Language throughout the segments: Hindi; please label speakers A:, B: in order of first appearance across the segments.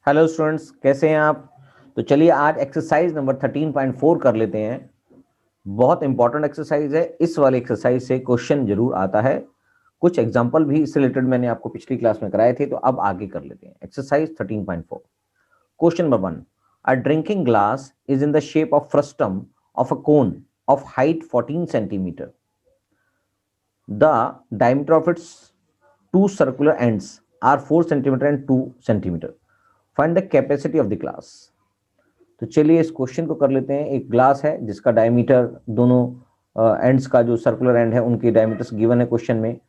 A: हेलो स्टूडेंट्स, कैसे हैं आप। तो चलिए आज एक्सरसाइज नंबर 13.4 कर लेते हैं। बहुत इंपॉर्टेंट एक्सरसाइज है। इस वाले एक्सरसाइज से क्वेश्चन जरूर आता है। कुछ एग्जांपल भी इससे रिलेटेड मैंने आपको पिछली क्लास में कराए थे, तो अब आगे कर लेते हैं। Exercise 13.4, question number 1। A drinking glass is in the shape of frustum of a cone of height 14 centimetre. The diameter of its two circular ends are 4 centimeter and 2 centimeter. Find the capacity of the glass. तो चलिए इस क्वेश्चन को कर लेते हैं। एक ग्लास है जिसका डायमीटर, दोनों एंड्स का जो सर्कुलर एंड है उनके डायमीटर्स गिवन है क्वेश्चन में,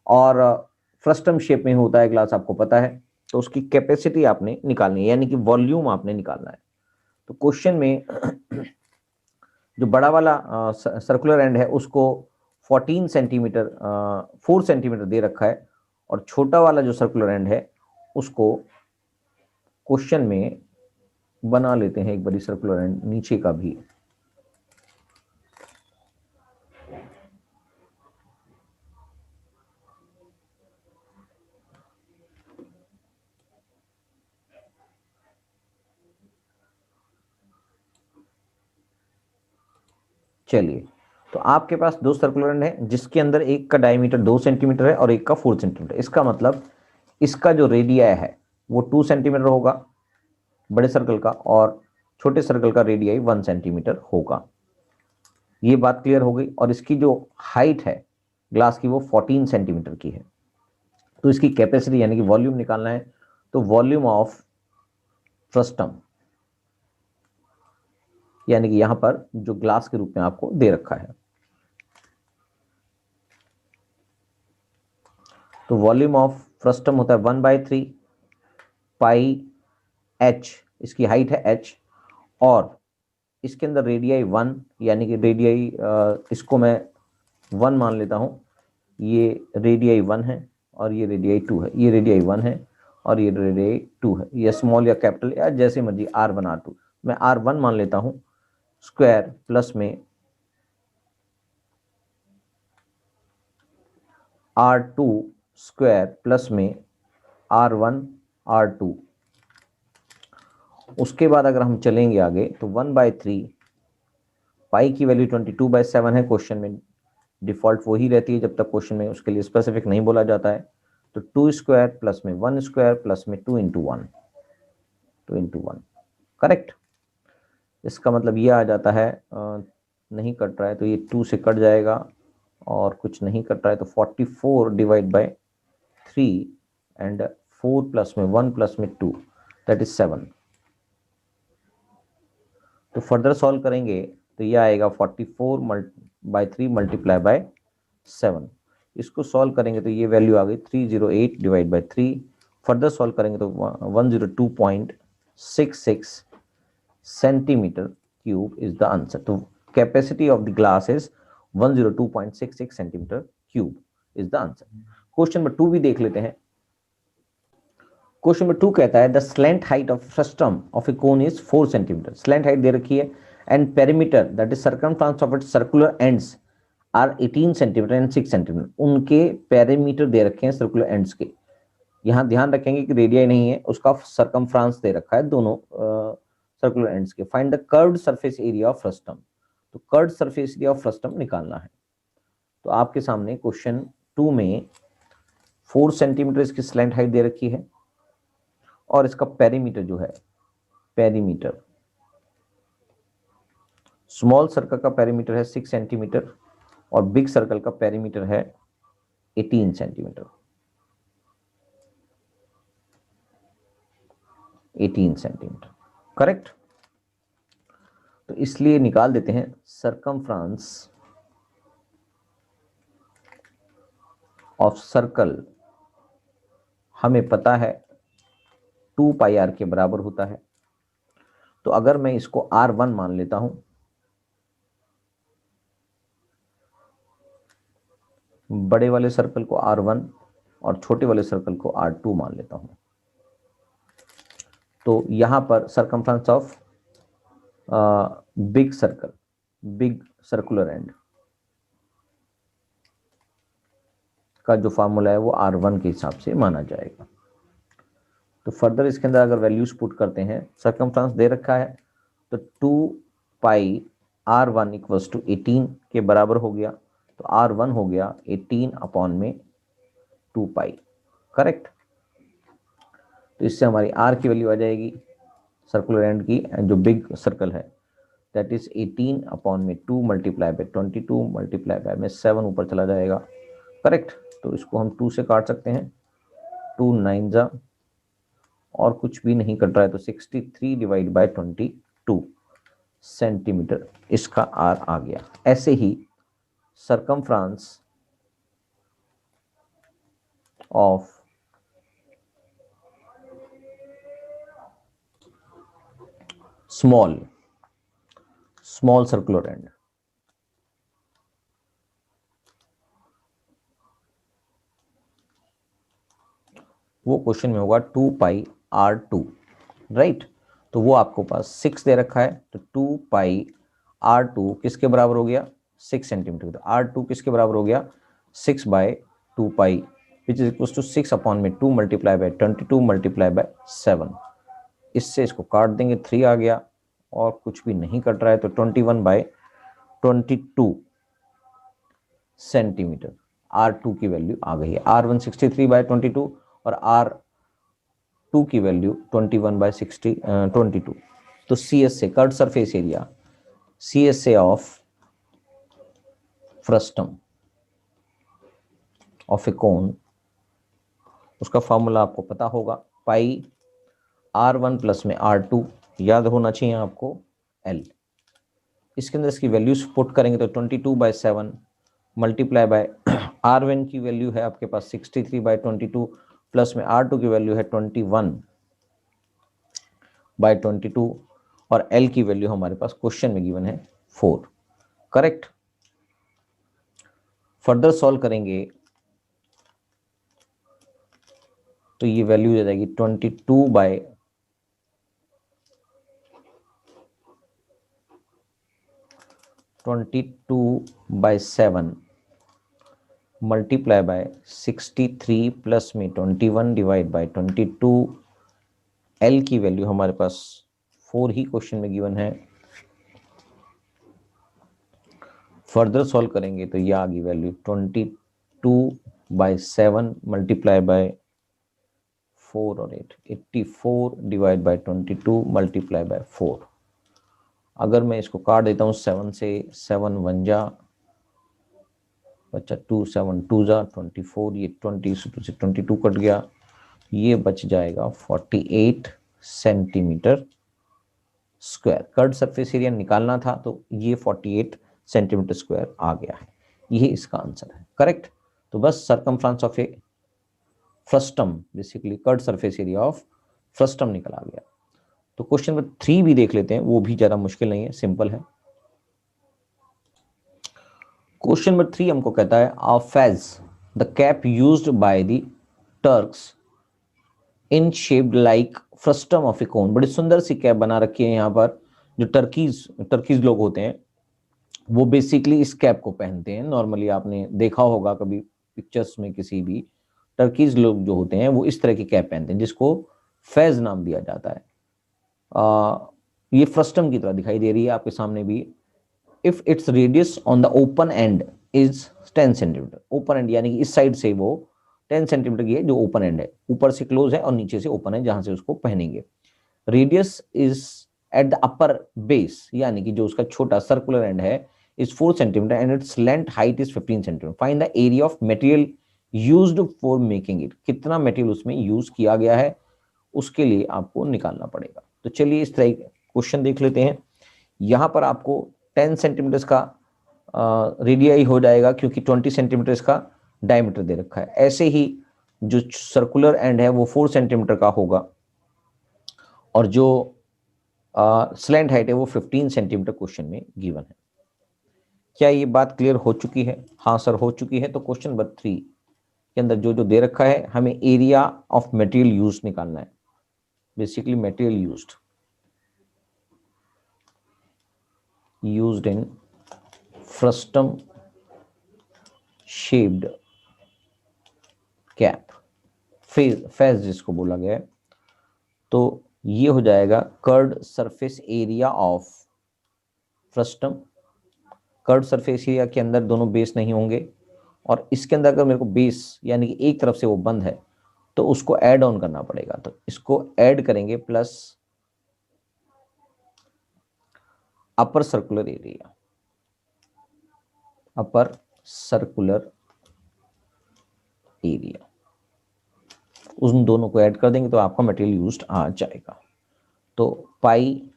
A: और फ्रस्टम शेप में होता है ग्लास, आपको पता है। तो उसकी कैपेसिटी आपने निकालनी है, यानी कि वॉल्यूम आपने निकालना है। तो क्वेश्चन में जो बड़ा वाला सर्कुलर एंड है उसको 14 सेंटीमीटर 4 सेंटीमीटर दे रखा है, और छोटा वाला जो सर्कुलर एंड है उसको क्वेश्चन में बना लेते हैं एक बड़ी सर्कुलर एंड नीचे का भी। चलिए, तो आपके पास दो सर्कुलर एंड है जिसके अंदर एक का डायमीटर 2 सेंटीमीटर है और एक का 4 सेंटीमीटर। इसका मतलब इसका जो रेडियाई है वो 2 सेंटीमीटर होगा बड़े सर्कल का, और छोटे सर्कल का रेडियाई 1 सेंटीमीटर होगा। ये बात क्लियर हो गई। और इसकी जो हाइट है ग्लास की वो 14 सेंटीमीटर की है। तो इसकी कैपेसिटी यानी कि वॉल्यूम निकालना है। तो वॉल्यूम ऑफ फ्रस्टम, यानी कि यहां पर जो ग्लास के रूप में आपको दे रखा है, तो वॉल्यूम ऑफ फ्रस्टम होता है 1/3 पाई एच। इसकी हाइट है एच, और इसके अंदर रेडियाई 1, यानी कि रेडियाई इसको मैं 1 मान लेता हूं। ये रेडियाई 1 है और ये रेडियाई 2 है। ये रेडियाई 1 है और ये रेडियाई 2 है। ये स्मॉल या कैपिटल या जैसे मर्जी, R1 R2 मैं R1 मान लेता हूं, स्क्वायर प्लस में R2 स्क्वायर प्लस में R1 R2। उसके बाद अगर हम चलेंगे आगे तो 1/3 पाई की वैल्यू 22/7 है। क्वेश्चन में डिफॉल्ट वही रहती है जब तक क्वेश्चन में उसके लिए स्पेसिफिक नहीं बोला जाता है। तो 2 स्क्वायर प्लस में 1 स्क्वायर प्लस में 2 इंटू 1, 2 इंटू 1, करेक्ट। इसका मतलब ये आ जाता है, नहीं कट रहा है तो ये 2 से कट जाएगा, और कुछ नहीं कट रहा है तो 44 डिवाइड बाय 3, एंड 4 प्लस में 1 प्लस में 2, दैट इज 7। तो फर्दर सॉल्व करेंगे तो ये आएगा 44/3 मल्टीप्लाई बाय 7। इसको सॉल्व करेंगे तो ये वैल्यू आ गई 308 डिवाइड बाय 3। फर्दर सॉल्व करेंगे तो 102.66 centimetre cube is the answer. तो capacity of the glass is 102.66 centimetre cube is the answer. Question number 2 भी देख लेते हैं। क्वेश्चन नंबर 2 कहता है the slant height of frustum of a cone is 4 centimetre. Slant height दे रखी है, and perimeter that is circumference of its circular ends are 18 centimetre and 6 centimetre. उनके पेरीमीटर दे रखे हैं सर्कुलर एंड्स के। यहां ध्यान रखेंगे कि रेडियाई नहीं है, उसका सर्कमफ्रेंस दे रखा है दोनों सर्कुलर एंड्स के। Find the curved surface area of frustum. तो curved surface area of frustum निकालना है। तो आपके सामने क्वेश्चन 2 में 4 सेंटीमीटर इसकी स्लैंट हाइट दे रखी है, और इसका पेरीमीटर जो है, पेरीमीटर स्मॉल सर्कल का पेरीमीटर है 6 सेंटीमीटर, और बिग सर्कल का पेरीमीटर है 18 सेंटीमीटर। 18 centimetre, correct. तो इसलिए निकाल देते हैं सर्कमफ्रेंस ऑफ सर्कल। हमें पता है 2 पाई आर के बराबर होता है। तो अगर मैं इसको R1 मान लेता हूं, बड़े वाले सर्कल को R1 और छोटे वाले सर्कल को R2 मान लेता हूं, तो यहां पर circumference of big circle, big circular and का जो फार्मूला है वो R1 के हिसाब से माना जाएगा। तो फर्दर इसके अंदर अगर वैल्यूज पुट करते हैं, सर्कमफ्रेंस दे रखा है तो 2 पाई R1 इक्वल्स टू 18 के बराबर हो गया, तो R1 हो गया 18 अपॉन में 2 पाई, करेक्ट। तो इससे हमारी R की वैल्यू आ जाएगी सर्कुलर एंड की, एंड जो बिग सर्कल है दैट इज 18 अपॉन में 2 मल्टीप्लाई बाय 22 मल्टीप्लाई बाय में 7 ऊपर चला जाएगा, करेक्ट। तो इसको हम 2 से काट सकते हैं, 2 9 जा और कुछ भी नहीं कट रहा है, तो 63 डिवाइड बाय 22 सेंटीमीटर इसका R आ गया। ऐसे ही circumference of small circular end, वो क्वेश्चन में होगा 2 पाई R2, राइट। तो वो आपको पास 6 दे रखा है, तो 2 पाई R2 किसके बराबर हो गया, 6 सेंटीमीटर। तो R2 किसके बराबर हो गया, 6 by 2 pi which is equal to 6 upon में 2 मल्टीप्लाई बाय 22 मल्टीप्लाई बाय 7। इससे इसको काट देंगे, 3 आ गया और कुछ भी नहीं कट रहा है, तो 21 बाय 22 सेंटीमीटर R2 की वैल्यू आ गई है। R1 63 बाय 22 और R2 की वैल्यू 21 बाय 22। तो CS से कर्व सरफेस एरिया, CS से ऑफ फ्रस्टम ऑफ ए कोन, उसका फॉर्मूला आपको पता होगा, पाई R1 प्लस में R2, याद होना चाहिए आपको L। इसके अंदर इसकी वैल्यूज पुट करेंगे तो 22 बाय 7 मल्टीप्लाई बाय R1 की वैल्यू है आपके पास 63 बाय 22 प्लस में R2 की वैल्यू है 21 बाय 22 और L की वैल्यू हमारे पास क्वेश्चन में गिवन है 4, करेक्ट। फर्दर सॉल्व करेंगे तो ये वैल्यू आ जाएगी 22 बाय 7 मल्टीप्लाई बाय 63 प्लस में 21 डिवाइड बाय 22। L की वैल्यू हमारे पास 4 ही क्वेश्चन में गिवन है। फर्दर सॉल्व करेंगे तो ये आ गई वैल्यू 22 बाय 7 मल्टीप्लाई बाय 4 और 8, 84 डिवाइड बाय 22 मल्टीप्लाई बाय 4। अगर मैं इसको काट देता हूँ 7 से, 7 1 जा बच्चा 2 7 2 जा 24, ये 20 से 22 कट गया, ये बच जाएगा 48 centimetre square. Curved surface area निकालना था तो ये 48 सेंटीमीटर स्क्वायर आ गया है, ये इसका आंसर है, करेक्ट। तो बस circumference of A frustum, basically curved surface area of frustum निकल आ गया। तो क्वेश्चन नंबर 3 भी देख लेते हैं, वो भी ज्यादा मुश्किल नहीं है, सिंपल है। क्वेश्चन नंबर 3 हमको कहता है a fez the cap used by the Turks in shaped like frustum of a cone. बड़ी सुंदर सी कैप बना रखी है यहाँ पर। जो टर्कीज लोग होते हैं वो बेसिकली इस कैप को पहनते हैं। नॉर्मली आपने देखा होगा कभी पिक्चर्स में, किसी भी टर्कीज लोग जो होते हैं वो इस तरह की कैप पहनते हैं जिसको फैज नाम दिया जाता है। ये फ्रस्टम की तरह दिखाई दे रही है आपके सामने भी। If its radius on the open and is 10 centimetre, open and यानी कि इस साइड से वो 10 सेंटीमीटर की है जो ओपन एंड है, ऊपर से क्लोज है और नीचे से ओपन है जहां से उसको पहनेंगे। Radius is at the upper base, यानी कि जो उसका छोटा सर्कुलर एंड है is 4 centimetre and its length height is 15 centimetre. Find the area of material used for making it. कितना मटेरियल उसमें यूज किया गया है उसके लिए आपको निकालना पड़ेगा। तो चलिए इस तरह क्वेश्चन देख लेते हैं। यहां पर आपको 10 सेंटीमीटर का रेडियाई हो जाएगा क्योंकि 20 सेंटीमीटर का डायमीटर दे रखा है। ऐसे ही जो सर्कुलर एंड है वो 4 सेंटीमीटर का होगा और जो स्लैंट हाइट है वो 15 सेंटीमीटर क्वेश्चन में गिवन है। क्या ये बात क्लियर हो चुकी है? हाँ सर हो चुकी है। तो क्वेश्चन नंबर 3 के अंदर जो जो दे रखा है हमें एरिया ऑफ मटेरियल यूज निकालना है। Basically material used in frustum shaped cap, phase जिसको बोला गया है, तो ये हो जाएगा curved surface area of frustum. Curved surface area के अंदर दोनों बेस नहीं होंगे, और इसके अंदर अगर मेरे को बेस यानी कि एक तरफ से वो बंद है तो उसको ऐड ऑन करना पड़ेगा। तो इसको ऐड करेंगे प्लस अपर सर्कुलर एरिया, अपर सर्कुलर एरिया, उन दोनों को ऐड कर देंगे तो आपका मटेरियल यूज्ड आ जाएगा। तो पाई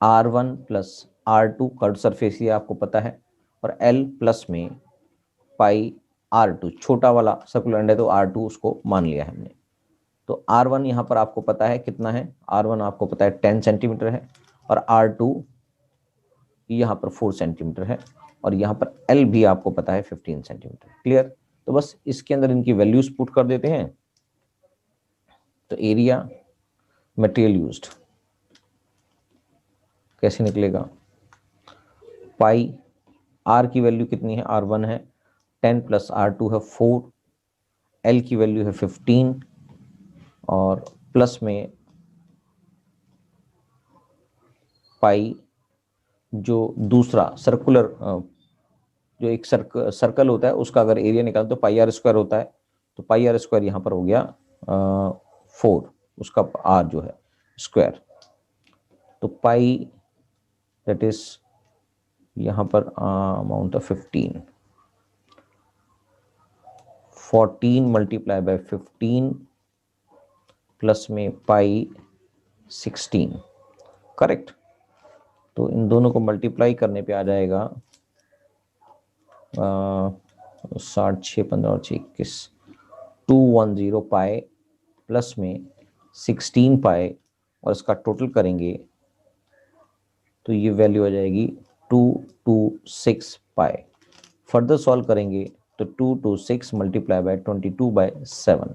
A: R1 plus R2 curved surface area आपको पता है, और L प्लस में पाई R2, छोटा वाला सर्कुलर एंड है तो R2 उसको मान लिया है हमने। तो R1 यहाँ पर आपको पता है कितना है, R1 आपको पता है 10 सेंटीमीटर है, और R2 यहाँ पर 4 सेंटीमीटर है, और यहाँ पर L भी आपको पता है 15 सेंटीमीटर। क्लियर? तो बस इसके अंदर इनकी वैल्यूज पुट कर देते हैं। तो एरिया मटेरियल यूज्ड कैसे निकलेगा, पाई R की वैल्यू कितनी है, R1 है 10 प्लस R2 है 4, L की वैल्यू है 15, और प्लस में पाई जो दूसरा सर्कुलर जो एक सर्कल होता है उसका अगर एरिया निकाल तो पाई R स्क्वायर होता है। तो पाई R स्क्वायर यहाँ पर हो गया 4, उसका R जो है स्क्वायर। तो पाई दैट इज यहाँ पर amount of 14 multiply by 15 plus में पाई 16, करेक्ट। तो इन दोनों को मल्टीप्लाई करने पे आ जाएगा 60 6 15 और 21 210 पाए प्लस में 16 पाए, और इसका टोटल करेंगे तो ये वैल्यू आ जाएगी 226 पाए। फर्दर सॉल्व करेंगे तो 226 मल्टीप्लाई बाय 22/7,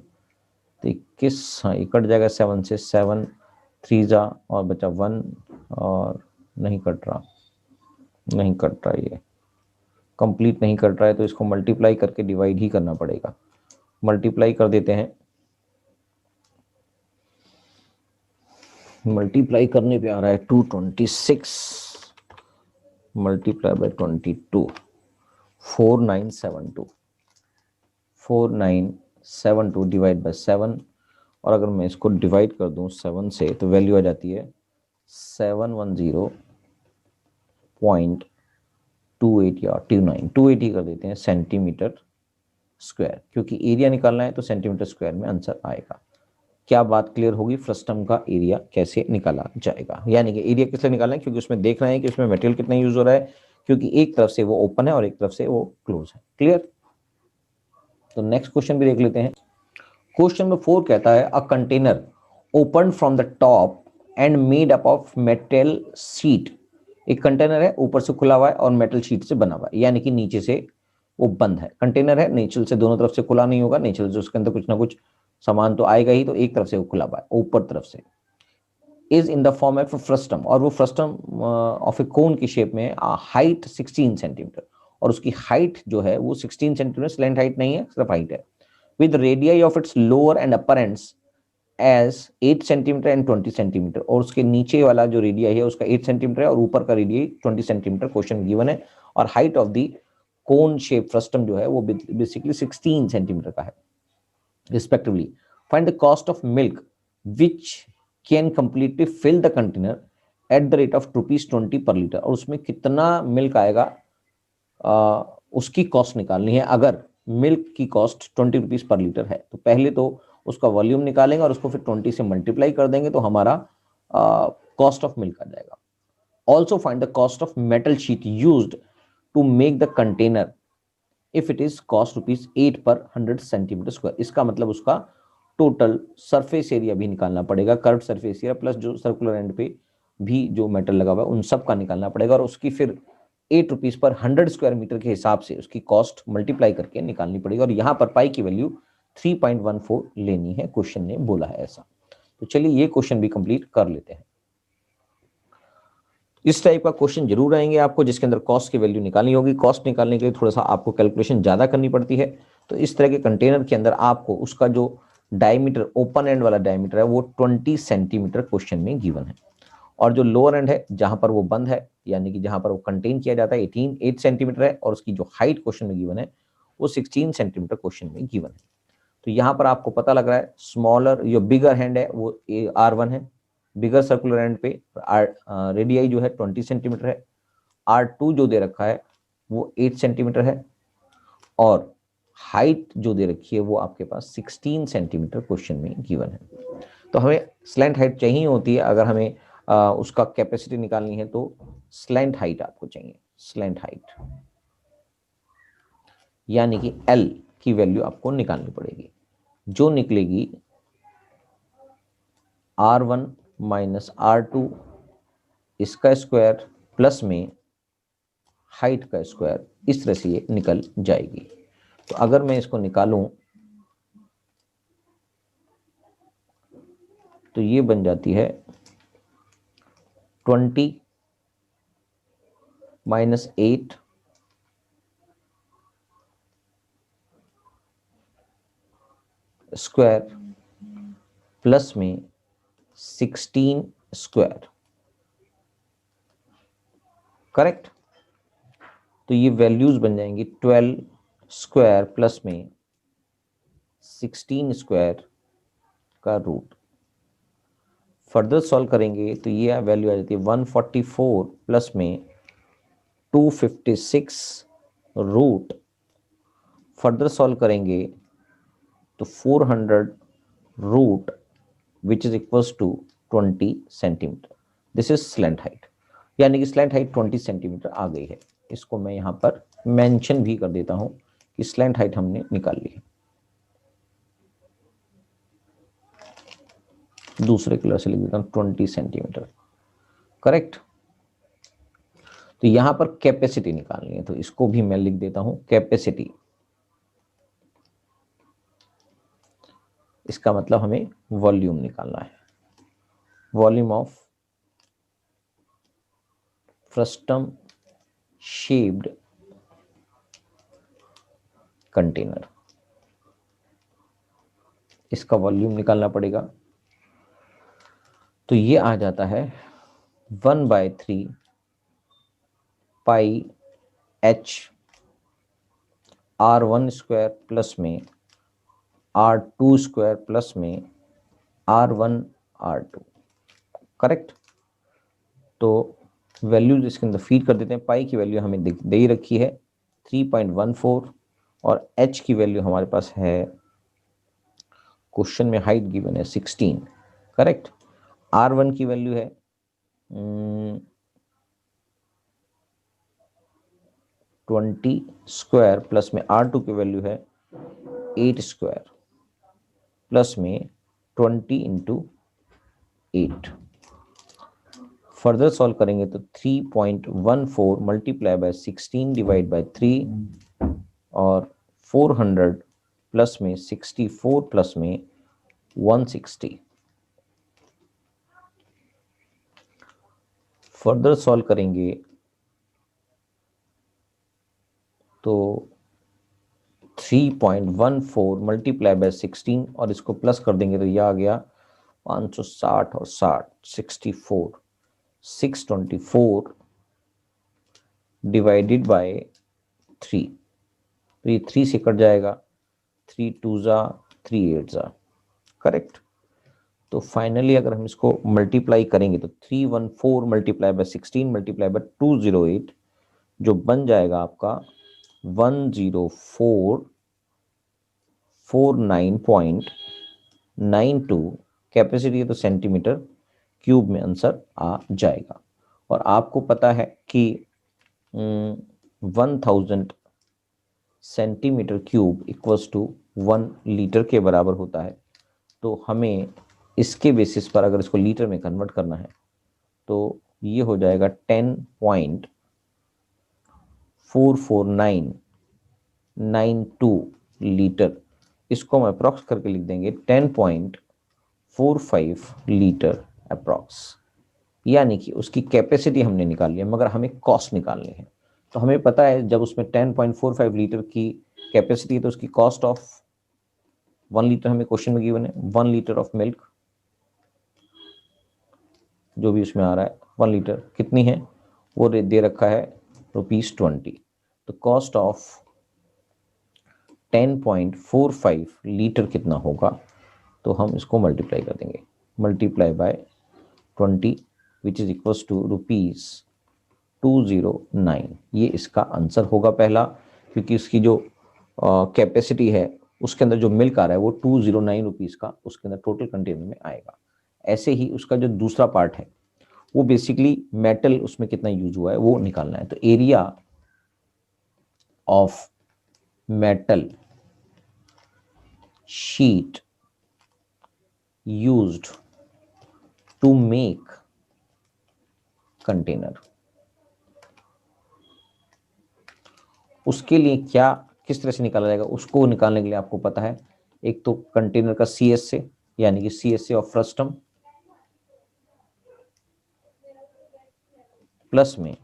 A: तो 21, हाँ ये कट जाएगा 7 से, 7 3 जा और बचा 1, और नहीं कट रहा ये कंप्लीट नहीं कट रहा है, तो इसको मल्टीप्लाई करके डिवाइड ही करना पड़ेगा। मल्टीप्लाई कर देते हैं, मल्टीप्लाई करने पे आ रहा है 226 मल्टीप्लाई बाय 22 4972 डिवाइड बाय 7, और अगर मैं इसको डिवाइड कर दूं 7 से तो वैल्यू आ जाती है 710.28 या 280 कर देते हैं सेंटीमीटर स्क्वायर, क्योंकि एरिया निकालना है तो सेंटीमीटर स्क्वायर में आंसर आएगा। क्या बात क्लियर होगी? फ्रस्टम का एरिया कैसे निकाला जाएगा, यानी कि एरिया किस लिए निकालना है, क्योंकि उसमें देख रहे हैं कि उसमें मटेरियल कितना यूज हो रहा है, क्योंकि एक तरफ से वो ओपन है और एक तरफ से वो क्लोज है। क्लियर? तो नेक्स्ट क्वेश्चन भी देख लेते हैं। क्वेश्चन नंबर 4 कहता है a container open from the top and made up of metal sheet. एक कंटेनर है, ऊपर से खुला हुआ है और मेटल शीट से बना हुआ है, यानी कि नीचे से वो बंद है। कंटेनर है, नीचे से दोनों तरफ से खुला नहीं होगा, नीचे से उसके अंदर कुछ ना कुछ सामान तो आएगा ही, तो एक तरफ से वो खुला हुआ है ऊपर तरफ से। Is in the form of frustum, और वो फ्रस्टम ऑफ ए कोन की शेप में, हाइट 16 सेंटीमीटर, और उसकी हाइट जो है वो 16 सेंटीमीटर, स्लैंट हाइट नहीं है, सिर्फ हाइट है। With radii of its lower and upper ends as 8 centimetre and 20 centimetre, और उसके नीचे वाला जो रेडियाई है उसका 8 सेंटीमीटर है और ऊपर का रेडियाई 20 सेंटीमीटर क्वेश्चन गिवन है। और height of the cone shape frustum जो है वो बेसिकली 16 सेंटीमीटर का है respectively. Find the cost of milk which can completely fill the container at the rate of ₹20 per litre, और उसमें कितना मिल्क आएगा उसकी कॉस्ट निकालनी है। अगर मिल्क की कॉस्ट ₹20 पर लीटर है तो पहले तो उसका वॉल्यूम निकालेंगे और उसको फिर 20 से मल्टीप्लाई कर देंगे तो हमारा कॉस्ट ऑफ मिल्क आ जाएगा। Also find the cost of metal sheet used to make the container if it is cost ₹8 per 100 centimetre square. इसका मतलब उसका टोटल सरफेस एरिया भी निकालना पड़ेगा, कर्व सरफेस एरिया प्लस जो सर्कुलर एंड पे भी जो मेटल लगा हुआ है उन सब का निकालना पड़ेगा, और उसकी फिर ₹8 पर 100 स्क्वायर मीटर के हिसाब से उसकी कॉस्ट मल्टीप्लाई करके निकालनी पड़ेगी। और यहाँ पर पाई की वैल्यू 3.14 लेनी है, क्वेश्चन ने बोला है ऐसा। तो चलिए ये क्वेश्चन भी कंप्लीट कर लेते हैं। इस टाइप का क्वेश्चन जरूर आएंगे आपको जिसके अंदर कॉस्ट की वैल्यू निकालनी होगी। कॉस्ट निकालने के लिए थोड़ा सा आपको कैलकुलेशन ज्यादा करनी पड़ती है। तो इस तरह के कंटेनर के अंदर आपको उसका जो डायमीटर, ओपन एंड वाला डायमीटर है वो 20 सेंटीमीटर क्वेश्चन में गिवन है, और जो लोअर एंड है जहां पर वो बंद है यानी कि जहां पर वो कंटेन किया जाता है 8 सेंटीमीटर है, और उसकी जो हाइट क्वेश्चन में गिवन है वो 16 सेंटीमीटर क्वेश्चन में गिवन है। तो यहाँ पर आपको पता लग रहा है स्मॉलर, जो बिगर हैंड है वो R1 है, बिगर सर्कुलर हैंड पे रेडियाई जो है 20 सेंटीमीटर है, R2 जो दे रखा है वो 8 सेंटीमीटर है, और हाइट जो दे रखी है वो आपके पास 16 सेंटीमीटर क्वेश्चन में गिवन है। तो हमें स्लैंट हाइट चाहिए होती है, अगर हमें उसका कैपेसिटी निकालनी है तो स्लैंट हाइट आपको चाहिए, स्लैंट हाइट यानी कि L की वैल्यू आपको निकालनी पड़ेगी, जो निकलेगी R1 माइनस R2 इसका स्क्वायर प्लस में हाइट का स्क्वायर, इस तरह से ये निकल जाएगी। तो अगर मैं इसको निकालूं तो ये बन जाती है 20 माइनस 8 स्क्वायर प्लस में 16 स्क्वायर, करेक्ट। तो ये वैल्यूज बन जाएंगी 12 स्क्वायर प्लस में 16 स्क्वायर का रूट। फर्दर सॉल्व करेंगे तो ये वैल्यू आ जाती है 144 प्लस में 256 रूट। फर्दर सॉल्व करेंगे तो 400 root which is equals to 20 centimetre. This is slant height, यानी कि स्लैंट हाइट 20 सेंटीमीटर आ गई है। इसको मैं यहाँ पर मेंशन भी कर देता हूँ कि स्लैंट हाइट हमने निकाल ली है। दूसरे कलर से लिख देता हूँ 20 सेंटीमीटर, करेक्ट। तो यहां पर कैपेसिटी निकालनी है, तो इसको भी मैं लिख देता हूं कैपेसिटी। इसका मतलब हमें वॉल्यूम निकालना है, volume of frustum shaped container, इसका वॉल्यूम निकालना पड़ेगा। तो ये आ जाता है 1/3 पाई h R1 स्क्वायर प्लस में R2 स्क्वायर प्लस में R1 R2, करेक्ट। तो वैल्यूज इसके अंदर फीड कर देते हैं। पाई की वैल्यू हमें दे ही रखी है 3.14, और h की वैल्यू हमारे पास है, क्वेश्चन में हाइट गिवन है 16, करेक्ट। R1 की वैल्यू है 20 स्क्वायर प्लस में R2 की वैल्यू है 8 स्क्वायर प्लस में 20 इंटू 8। फर्दर सॉल्व करेंगे तो 3.14 मल्टीप्लाई बाय 16 डिवाइड बाय 3, और 400 प्लस में 64 प्लस में 160। फर्दर सॉल्व करेंगे तो 3.14 मल्टीप्लाई बाय 16 और इसको प्लस कर देंगे तो यह आ गया 560 और 60 624 डिवाइडेड बाय 3, तो ये 3 से कट जाएगा, 3 2 जा 3 8 जा, करेक्ट। तो फाइनली अगर हम इसको मल्टीप्लाई करेंगे तो 314 मल्टीप्लाई बाय 16 मल्टीप्लाई बाय 208 जो बन जाएगा आपका 10449.92 कैपेसिटी है, तो सेंटीमीटर क्यूब में आंसर आ जाएगा। और आपको पता है कि 1000 centimetre cube equals to 1 litre के बराबर होता है। तो हमें इसके बेसिस पर अगर इसको लीटर में कन्वर्ट करना है तो ये हो जाएगा 10.44992 लीटर। इसको हम अप्रॉक्स करके लिख देंगे 10.45 लीटर अप्रॉक्स, यानी कि उसकी कैपेसिटी हमने निकाल लिया, मगर हमें कॉस्ट निकालनी है। तो हमें पता है जब उसमें 10.45 लीटर की कैपेसिटी है तो उसकी कॉस्ट ऑफ 1 लीटर हमें क्वेश्चन में गिवन है, 1 लीटर ऑफ मिल्क, जो भी उसमें आ रहा है 1 लीटर कितनी है, वो दे रखा है ₹20। तो कॉस्ट ऑफ 10.45 लीटर कितना होगा, तो हम इसको मल्टीप्लाई कर देंगे, multiply by 20 which is equals to ₹209। ये इसका आंसर होगा पहला, क्योंकि इसकी जो कैपेसिटी है उसके अंदर जो मिल्क आ रहा है वो 209 रुपीज़ का उसके अंदर टोटल कंटेनर में आएगा। ऐसे ही उसका जो दूसरा पार्ट है वो बेसिकली मेटल उसमें कितना यूज हुआ है वो निकालना है। तो area of metal sheet used to make container, उसके लिए क्या किस तरह से निकाला जाएगा, उसको निकालने के लिए आपको पता है, एक तो कंटेनर का CSA यानी कि CSA ऑफ फ्रस्टम प्लस में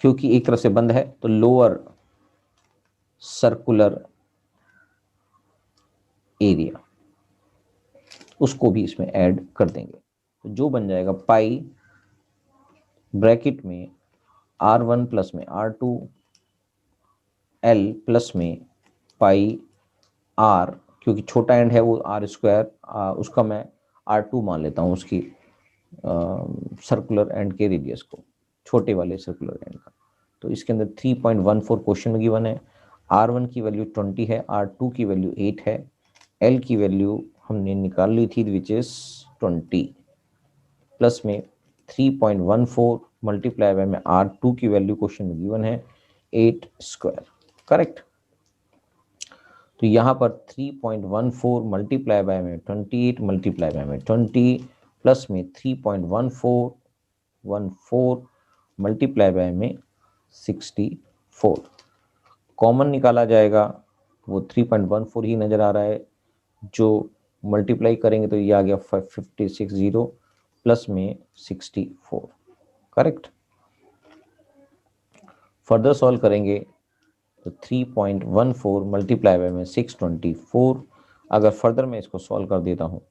A: क्योंकि एक तरफ से बंद है तो लोअर सर्कुलर एरिया, उसको भी इसमें ऐड कर देंगे। तो जो बन जाएगा पाई ब्रैकेट में R1 प्लस में R2 L प्लस में पाई R, क्योंकि छोटा एंड है वो R², उसका मैं R2 मान लेता हूँ, उसकी सर्कुलर एंड के रेडियस को, छोटे वाले सर्कुलर एंड का। तो इसके अंदर 3.14 क्वेश्चन में गिवन है। R1 की वैल्यू 20 है, R2 की वैल्यू 8 है, L की वैल्यू हमने निकाल ली थी विच इज 20 प्लस में 3.14 मल्टीप्लाई बाय में R2 की वैल्यू क्वेश्चन में गिवन है 8², करेक्ट। तो यहाँ पर 3.14 मल्टीप्लाई बाय में 28 मल्टीप्लाई बाय में 20 प्लस में 3.14 मल्टीप्लाई बाय में 64 कॉमन निकाला जाएगा, वो 3.14 ही नज़र आ रहा है, जो मल्टीप्लाई करेंगे तो ये आ गया 560 प्लस में 64, करेक्ट। फर्दर सॉल्व करेंगे तो 3.14 मल्टीप्लाई बाय में 624। अगर फर्दर मैं इसको सॉल्व कर देता हूँ,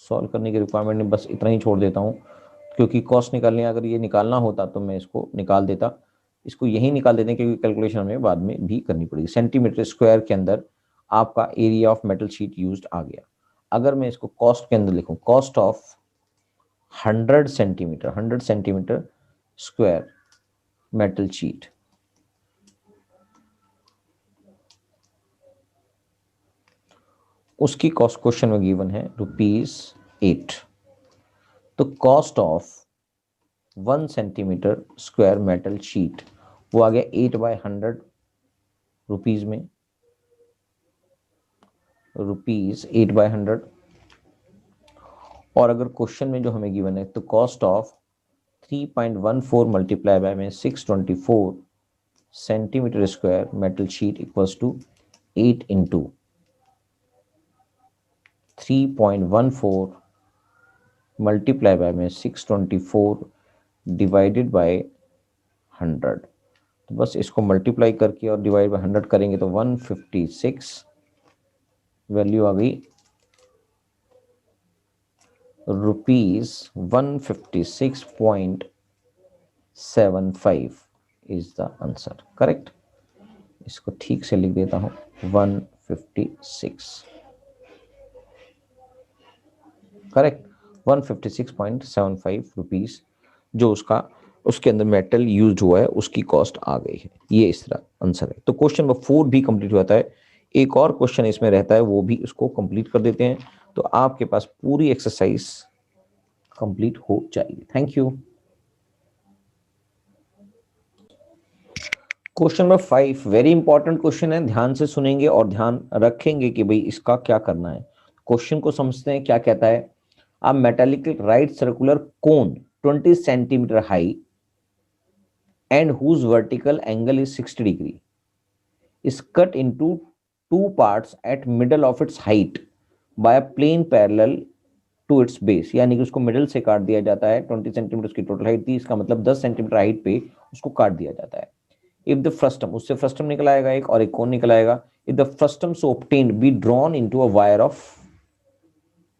A: सॉल्व करने की रिक्वायरमेंट नहीं, बस इतना ही छोड़ देता हूँ, क्योंकि कॉस्ट निकालनी अगर ये निकालना होता तो मैं इसको निकाल देता, इसको यही निकाल देते हैं क्योंकि कैलकुलेशन हमें बाद में भी करनी पड़ेगी। सेंटीमीटर स्क्वायर के अंदर आपका area of metal sheet used आ गया। अगर मैं इसको कॉस्ट के अंदर लिखूं, cost of 100 centimetre square metal sheet, उसकी कॉस्ट क्वेश्चन में गिवन है ₹8। तो cost of 1 centimetre square metal sheet वो आ गया 8/100 रुपीज में, ₹8/100। और अगर क्वेश्चन में जो हमें गिवन है तो कॉस्ट ऑफ 3.14 मल्टीप्लाई बाय में 624 centimetre square metal sheet equals to 8 into 3.14 multiply by में 624 डिवाइडेड बाय 100। तो बस इसको मल्टीप्लाई करके और डिवाइड बाय 100 करेंगे तो 156 वैल्यू आ गई, ₹156.75 इज द आंसर, करेक्ट। इसको ठीक से लिख देता हूं, 156, करेक्ट, 156.75 रुपीज जो उसके अंदर मेटल यूज हुआ है उसकी कॉस्ट आ गई है। ये इस तरह आंसर है। तो क्वेश्चन नंबर 4 भी कंप्लीट होता है। एक और क्वेश्चन इसमें रहता है, वो भी उसको कंप्लीट कर देते हैं, तो आपके पास पूरी एक्सरसाइज कंप्लीट हो जाएगी। Thank you. Question number 5 very important question है, ध्यान से सुनेंगे और ध्यान रखेंगे कि भाई इसका क्या करना है। क्वेश्चन को समझते हैं क्या कहता है। A metallic right circular cone 20 centimeter high and whose vertical angle is 60 degree is cut into two parts at middle of its height by a plane parallel to its base। यानी कि उसको मिडल से काट दिया जाता है। 20 सेंटीमीटर उसकी टोटल हाइट थी, इसका मतलब 10 सेंटीमीटर हाइट पे उसको काट दिया जाता है। इफ द फ्रस्टम, उससे फ्रस्टम निकल आएगा एक, और एक कोन निकल आएगा। If the frustum so obtained be drawn into a wire of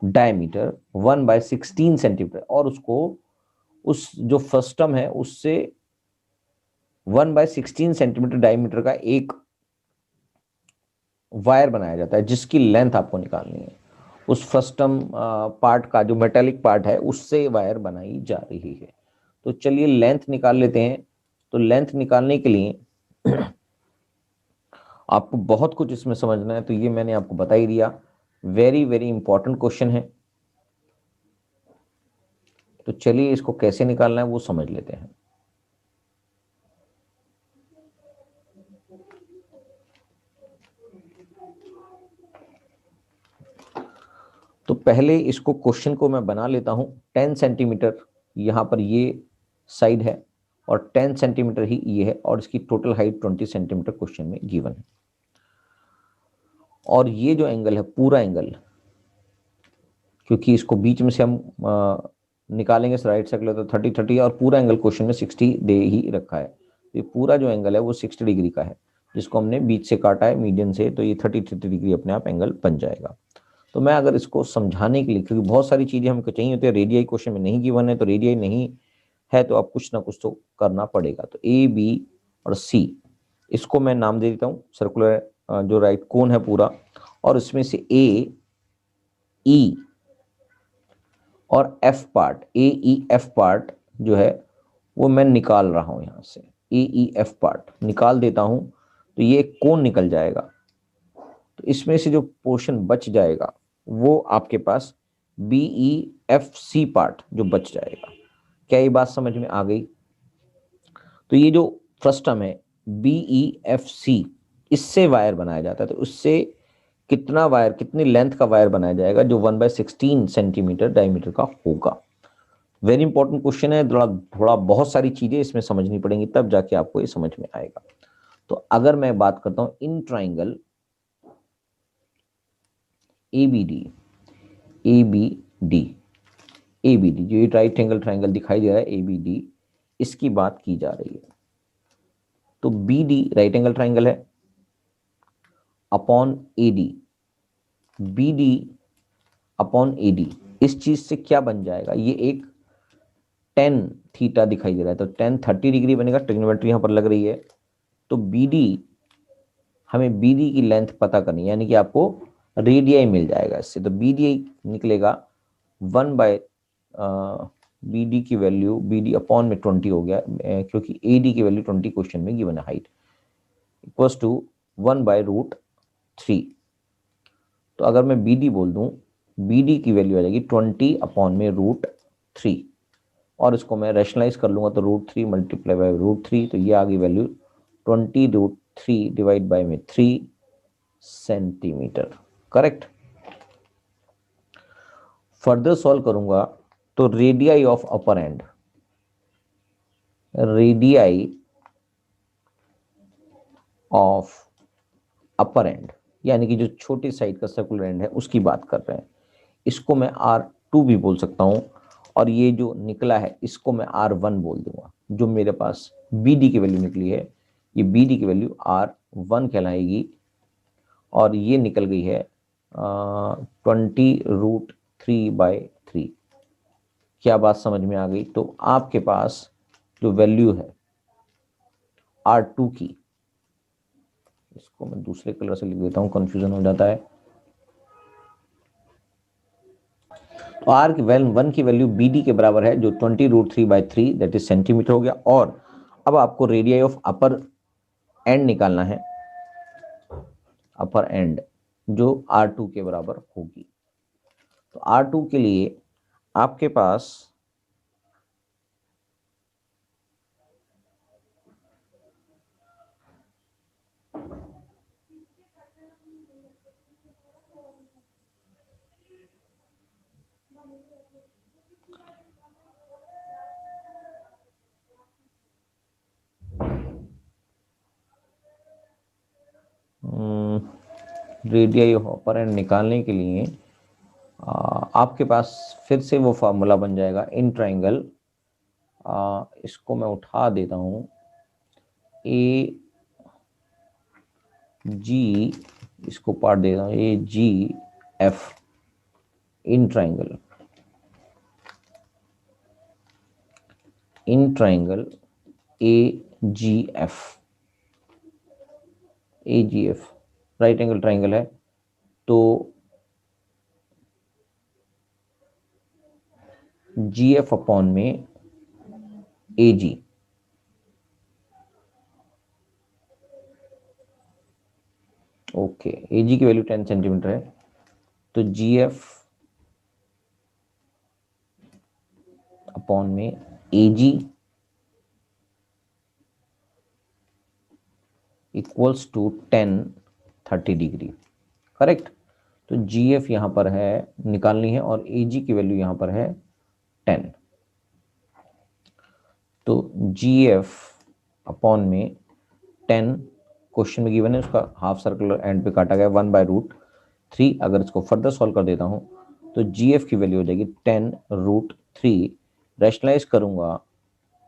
A: diameter 1/16 centimetre, और उसको उस जो फ्रस्टम है उससे 1/16 सेंटीमीटर डायमीटर का एक वायर बनाया जाता है, जिसकी लेंथ आपको निकालनी है। उस फ्रस्टम पार्ट का जो मेटेलिक पार्ट है उससे वायर बनाई जा रही है। तो चलिए लेंथ निकाल लेते हैं। तो लेंथ निकालने के लिए आपको बहुत कुछ इसमें समझना है, तो ये मैंने आपको बता ही दिया। वेरी वेरी इंपॉर्टेंट क्वेश्चन है। तो चलिए इसको कैसे निकालना है वो समझ लेते हैं। तो पहले इसको क्वेश्चन को मैं बना लेता हूं। 10 सेंटीमीटर यहां पर ये साइड है और 10 सेंटीमीटर ही ये है, और इसकी टोटल हाइट 20 सेंटीमीटर क्वेश्चन में गिवन है। और ये जो एंगल है पूरा एंगल, क्योंकि इसको बीच में से हम निकालेंगे राइट साइड के लिए, तो 30 और पूरा एंगल क्वेश्चन में 60 दे ही रखा है। तो ये पूरा जो एंगल है वो 60 डिग्री का है, जिसको हमने बीच से काटा है मीडियन से, तो ये 30 डिग्री अपने आप एंगल बन जाएगा। तो मैं अगर इसको समझाने के लिए, क्योंकि बहुत सारी चीजें हमको चाहिए होती है, रेडियाई क्वेश्चन में नहीं गिवन है, तो रेडियाई नहीं है तो अब कुछ ना कुछ तो करना पड़ेगा। तो ए बी और सी, इसको मैं नाम दे देता हूँ सर्कुलर जो राइट कोन है पूरा, और इसमें से ए ई और एफ पार्ट, ए ई एफ पार्ट जो है वो मैं निकाल रहा हूं यहां से। ए ई एफ पार्ट निकाल देता हूं तो ये एक कोन निकल जाएगा। तो इसमें से जो पोर्शन बच जाएगा वो आपके पास B E F C part जो बच जाएगा। क्या ये बात समझ में आ गई? तो ये जो फ्रस्टम है बी ई एफ सी, इससे वायर बनाया जाता है। तो उससे कितना वायर, कितनी लेंथ का वायर बनाया जाएगा जो 1/16 सेंटीमीटर डायमीटर का होगा। वेरी इंपॉर्टेंट क्वेश्चन है। थोड़ा थोड़ा बहुत सारी चीजें इसमें समझनी पड़ेंगी, तब जाके आपको ये समझ में आएगा। तो अगर मैं बात करता हूं in triangle ABD, ABD, ABD, जो ये राइट एंगल ट्राइंगल दिखाई दे रहा है एबीडी, इसकी बात की जा रही है। तो बीडी राइट एंगल ट्राइंगल है upon A D, B D upon A D, इस चीज से क्या बन जाएगा, ये एक टेन थीटा दिखाई दे रहा है, तो टेन 30 डिग्री बनेगा। ट्रिग्नोमेट्री यहां पर लग रही है। तो बीडी, हमें बीडी की लेंथ पता करनी है, यानी कि आपको रेडियाई मिल जाएगा इससे। तो बीडी निकलेगा 1 बीडी की वैल्यू, बीडी अपॉन में 20 हो गया, क्योंकि एडी की वैल्यू 20 क्वेश्चन में गिवन है हाइट, इक्वल्स टू 1/√3। तो अगर मैं बीडी बोल दूं, बीडी की वैल्यू आ जाएगी 20 अपॉन में √3, और इसको मैं रैशनलाइज कर लूंगा तो √3 मल्टीप्लाई बाय √3, तो ये आ गई वैल्यू 20√3 डिवाइड बाय में 3 सेंटीमीटर। करेक्ट। फर्दर सॉल्व करूंगा तो radii of upper and, radii of upper and यानी कि जो छोटी साइड का सर्कुलर एंड है उसकी बात कर रहे हैं। इसको मैं R2 भी बोल सकता हूं, और ये जो निकला है इसको मैं R1 बोल दूंगा। जो मेरे पास BD की वैल्यू निकली है, ये BD की वैल्यू R1 कहलाएगी, और ये निकल गई है 20√3/3। क्या बात समझ में आ गई? तो आपके पास जो वैल्यू है R2 की, इसको मैं दूसरे कलर से लिख देता हूं, कंफ्यूजन हो जाता है। तो R की वैल्यू 1 की वैल्यू BD के बराबर है, जो 20√3/3 दैट इज सेंटीमीटर हो गया। और अब आपको रेडियाई ऑफ अपर एंड निकालना है, अपर एंड, जो R2 के बराबर होगी। तो R2 के लिए आपके पास रेडियाई ऑफ अपर एंड निकालने के लिए आपके पास फिर से वो फार्मूला बन जाएगा इन ट्राइंगल। इसको मैं उठा देता हूं, ए जी, इसको पार्ट दे रहा हूं, A G F in triangle, in triangle A G F, A G F right angle triangle है, तो जी एफ अपॉन में ए जी, ओके, ए जी की वैल्यू 10 सेंटीमीटर है, तो जी एफ अपॉन में ए G equals to 10 30 degree, correct. तो जी एफ यहां पर है, निकालनी है, और ए जी की वैल्यू यहां पर है 10, तो जी एफ अपॉन में 10 क्वेश्चन में गिवन है, उसका हाफ सर्कल एंड पे काटा गया 1/√3। अगर इसको फर्दर सॉल्व कर देता हूं तो जी एफ की वैल्यू हो जाएगी 10√3, रैशनलाइज करूंगा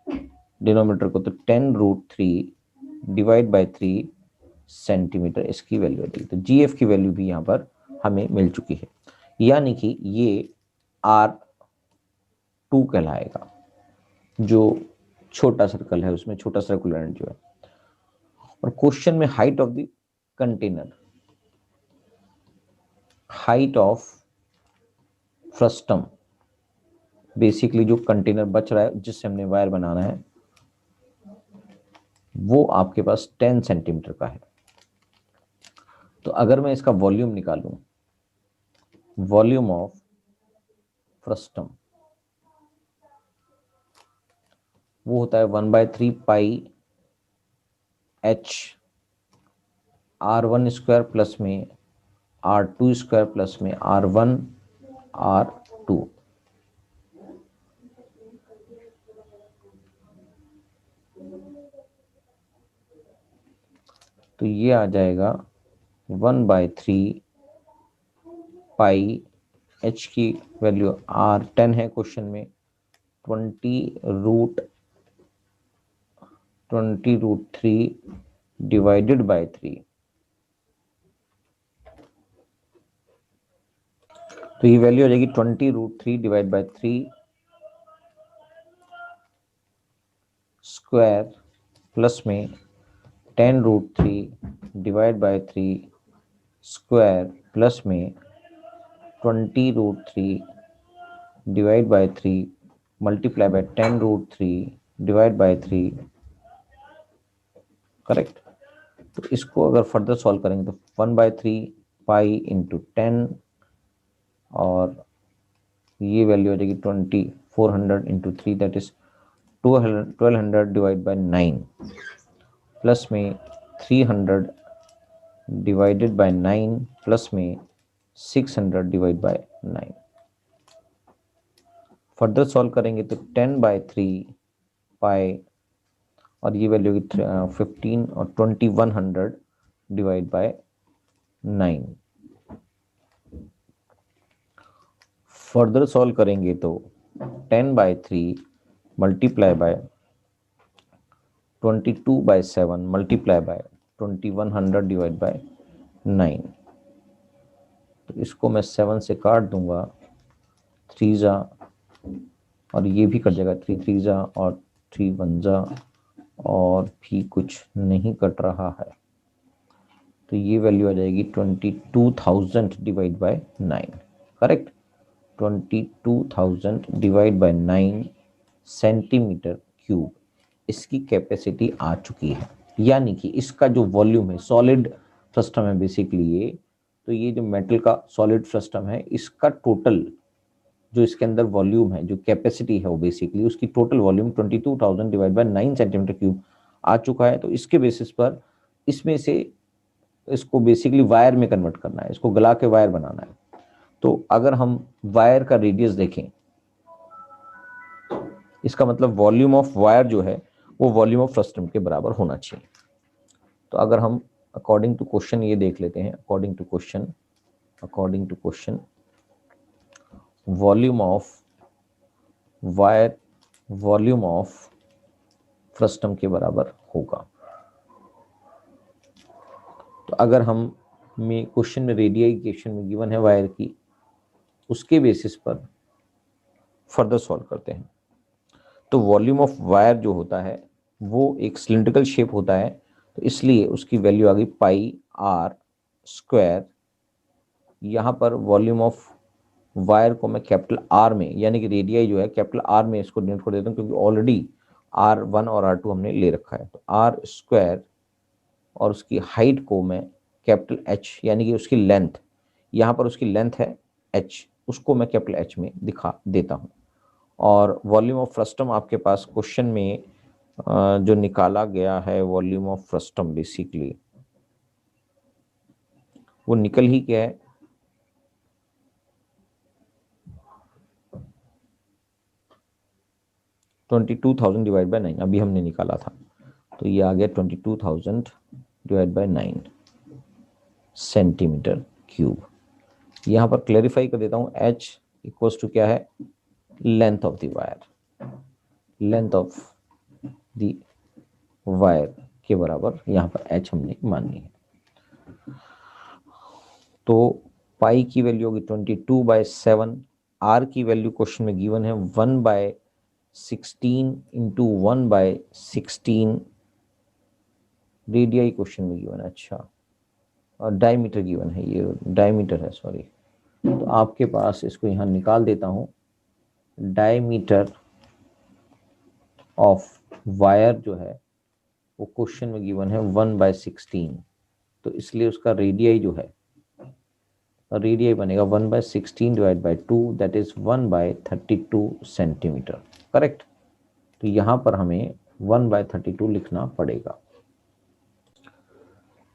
A: डिनोमिनेटर को, तो 10√3 डिवाइड बाय 3 सेंटीमीटर इसकी वैल्यू हो जाएगी। तो जी एफ की वैल्यू भी यहाँ पर हमें मिल चुकी है, यानी कि ये R2 कहलाएगा, जो छोटा सर्कल है उसमें छोटा सर्कुलर एंड जो है। और क्वेश्चन में height of the container, height of frustum, basically जो कंटेनर बच रहा है जिससे हमने वायर बनाना है, वो आपके पास 10 सेंटीमीटर का है। तो अगर मैं इसका वॉल्यूम निकालूं, वॉल्यूम ऑफ फ्रस्टम, वो होता है 1/3 पाई एच R1 स्क्वायर प्लस में R2 स्क्वायर प्लस में R1 R2। तो ये आ जाएगा 1/3 पाई एच की वैल्यू R10 है क्वेश्चन में, 20√3 डिवाइडेड बाय 3, तो ये वैल्यू हो जाएगी 20√3 डिवाइड बाय 3 स्क्वायर प्लस में 10√3 डिवाइड बाय 3 स्क्वायर प्लस में 20√3 divide by 3 multiply by 10√3 divide by 3, correct. तो इसको अगर फर्दर सॉल्व करेंगे तो 1/3 पाई इंटू 10, और ये वैल्यू हो जाएगी 2400 into 3, that is 1200 divide by 9 plus में 300 डिवाइडेड बाय 9 प्लस में 600 डिवाइड बाय 9। फर्दर सॉल्व करेंगे तो 10/3 पाई, और ये वैल्यू होगी 15, और 2100 डिवाइड बाय 9। फर्दर सॉल्व करेंगे तो 10/3 multiply by 22/7 multiply by 2100 divide by 9। तो इसको मैं 7 से काट दूंगा, 3 जा, और ये भी कट जाएगा, 3 3 जा और 3 1 जा, और भी कुछ नहीं कट रहा है, तो ये वैल्यू आ जाएगी 22,000 divide by 9, correct. 22,000 divide by 9 centimetre cube इसकी कैपेसिटी आ चुकी है, यानी कि इसका जो वॉल्यूम है, सॉलिड फ्रस्टम है बेसिकली ये, तो ये जो मेटल का सॉलिड फ्रस्टम है, इसका टोटल जो इसके अंदर वॉल्यूम है, जो कैपेसिटी है, वो बेसिकली उसकी total volume 22,000 divide by 9 centimetre cube आ चुका है। तो इसके बेसिस पर इसमें से इसको बेसिकली वायर में कन्वर्ट करना है, इसको गला के वायर बनाना है। तो अगर हम वायर का रेडियस देखें, इसका मतलब वॉल्यूम ऑफ वायर जो है वो वॉल्यूम ऑफ फ्रस्टम के बराबर होना चाहिए। तो अगर हम अकॉर्डिंग टू क्वेश्चन ये देख लेते हैं, according to question volume of wire volume of frustum के बराबर होगा। तो अगर हम में क्वेश्चन में रेडियस क्वेश्चन में गिवन है वायर की, उसके बेसिस पर फर्दर सॉल्व करते हैं। तो वॉल्यूम ऑफ वायर जो होता है वो एक सिलिंड्रिकल शेप होता है, तो इसलिए उसकी वैल्यू आ गई पाई आर स्क्वायर। यहाँ पर वॉल्यूम ऑफ वायर को मैं कैपिटल आर में, यानी कि रेडियाई जो है कैपिटल आर में इसको डिनोट कर देता हूँ, क्योंकि ऑलरेडी R1 और R2 हमने ले रखा है। तो आर स्क्वायर और उसकी हाइट को मैं कैपिटल एच, यानी कि उसकी लेंथ, यहाँ पर उसकी लेंथ है एच, उसको मैं कैपिटल एच में दिखा देता हूँ। और वॉल्यूम ऑफ फ्रस्टम आपके पास क्वेश्चन में जो निकाला गया है, वॉल्यूम ऑफ फ्रस्टम बेसिकली वो निकल ही क्या है, $22,000 डिवाइड बाय 9 अभी हमने निकाला था। तो ये आ गया 22,000 डिवाइड बाय 9 सेंटीमीटर क्यूब। यहाँ पर क्लैरिफाई कर देता हूँ, H इक्वल्स टू क्या है, length of the wire, length of the wire के बराबर यहाँ पर H हमने माननी है। तो पाई की वैल्यू होगी 22/7, R की वैल्यू क्वेश्चन में गिवन है 1/16 इंटू 1/16, रेडियाई क्वेश्चन में गिवन है। अच्छा, और डायमीटर गिवन है, ये डायमीटर है, सॉरी। तो आपके पास इसको यहाँ निकाल देता हूँ, डायमीटर ऑफ वायर जो है वो क्वेश्चन में गिवन है 1/16, तो इसलिए उसका रेडियाई जो है, रेडियाई बनेगा 1/16 divide by 2, that is 1/32 centimetre, correct. तो यहाँ पर हमें 1/32 लिखना पड़ेगा।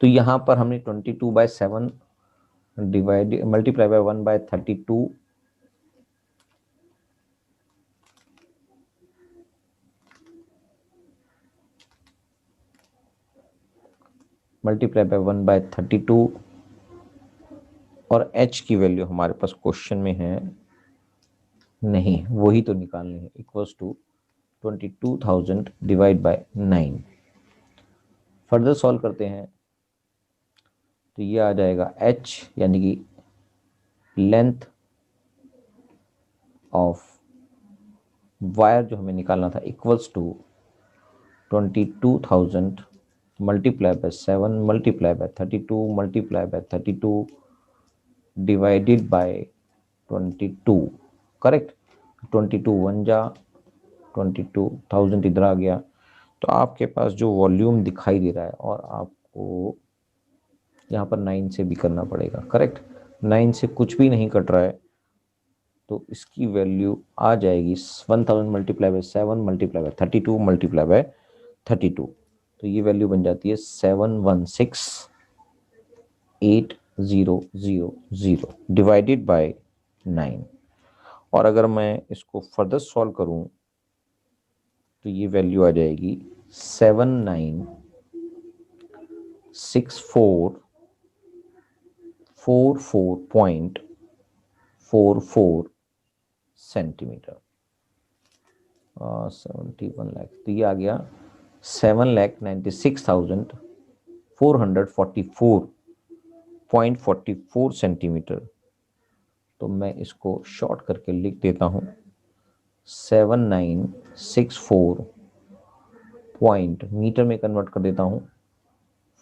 A: तो यहाँ पर हमने 22/7 divide multiply by 1/32 multiply by 1/32 और h की वैल्यू हमारे पास क्वेश्चन में है नहीं, वही तो निकालनी है, equals to 22,000 divide by 9। Further solve करते हैं तो ये आ जाएगा h, यानी कि लेंथ ऑफ वायर जो हमें निकालना था, equals to 22,000 multiply by 7 multiply by 32 multiply by 32 divided by 22, correct. 22 1 जा 22,000 इधर आ गया। तो आपके पास जो वॉल्यूम दिखाई दे रहा है, और आपको यहाँ पर 9 से भी करना पड़ेगा, करेक्ट। 9 से कुछ भी नहीं कट रहा है, तो इसकी वैल्यू आ जाएगी 1000 multiply by 7 multiply by 32 multiply by 32। तो ये वैल्यू बन जाती है 716,8000 डिवाइडेड बाय 9। और अगर मैं इसको फर्दर सॉल्व करूं तो ये वैल्यू आ जाएगी 796444.44 सेंटीमीटर, 71 लाख। तो ये आ गया 7,96,444.44 सेंटीमीटर। तो मैं इसको शॉर्ट करके लिख देता हूँ, 7964 पॉइंट मीटर में कन्वर्ट कर देता हूँ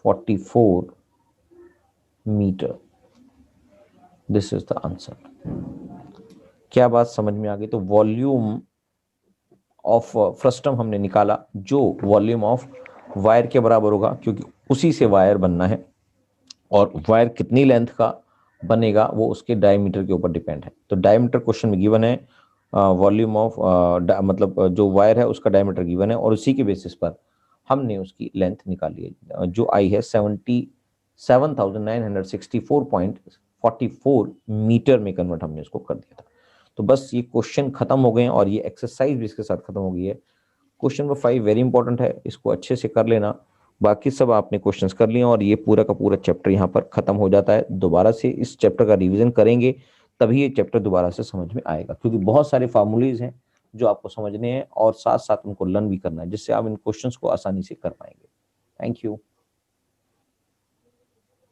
A: 44 metre. This is the answer. क्या बात समझ में आ गई? तो वॉल्यूम ऑफ फ्रस्टम हमने निकाला जो वॉल्यूम ऑफ वायर के बराबर होगा, क्योंकि उसी से वायर बनना है, और वायर कितनी लेंथ का बनेगा वो उसके डायमीटर के ऊपर डिपेंड है। तो डायमीटर क्वेश्चन में गिवन है, वॉल्यूम ऑफ मतलब जो वायर है उसका डायमीटर गिवन है, और उसी के बेसिस पर हमने उसकी लेंथ निकाली है, जो आई है 77,964.44 मीटर में कन्वर्ट हमने इसको कर दिया था। तो बस ये क्वेश्चन खत्म हो गए हैं, और ये एक्सरसाइज भी इसके साथ खत्म हो गई है। क्वेश्चन नंबर 5 वेरी इंपॉर्टेंट है, इसको अच्छे से कर लेना। बाकी सब आपने क्वेश्चंस कर लिए, और ये पूरा का पूरा चैप्टर यहाँ पर खत्म हो जाता है। दोबारा से इस चैप्टर का रिवीजन करेंगे तभी ये चैप्टर दोबारा से समझ में आएगा, क्योंकि बहुत सारे फार्मूलेज हैं जो आपको समझने हैं, और साथ साथ उनको लर्न भी करना है, जिससे आप इन क्वेश्चंस को आसानी से कर पाएंगे। Thank you.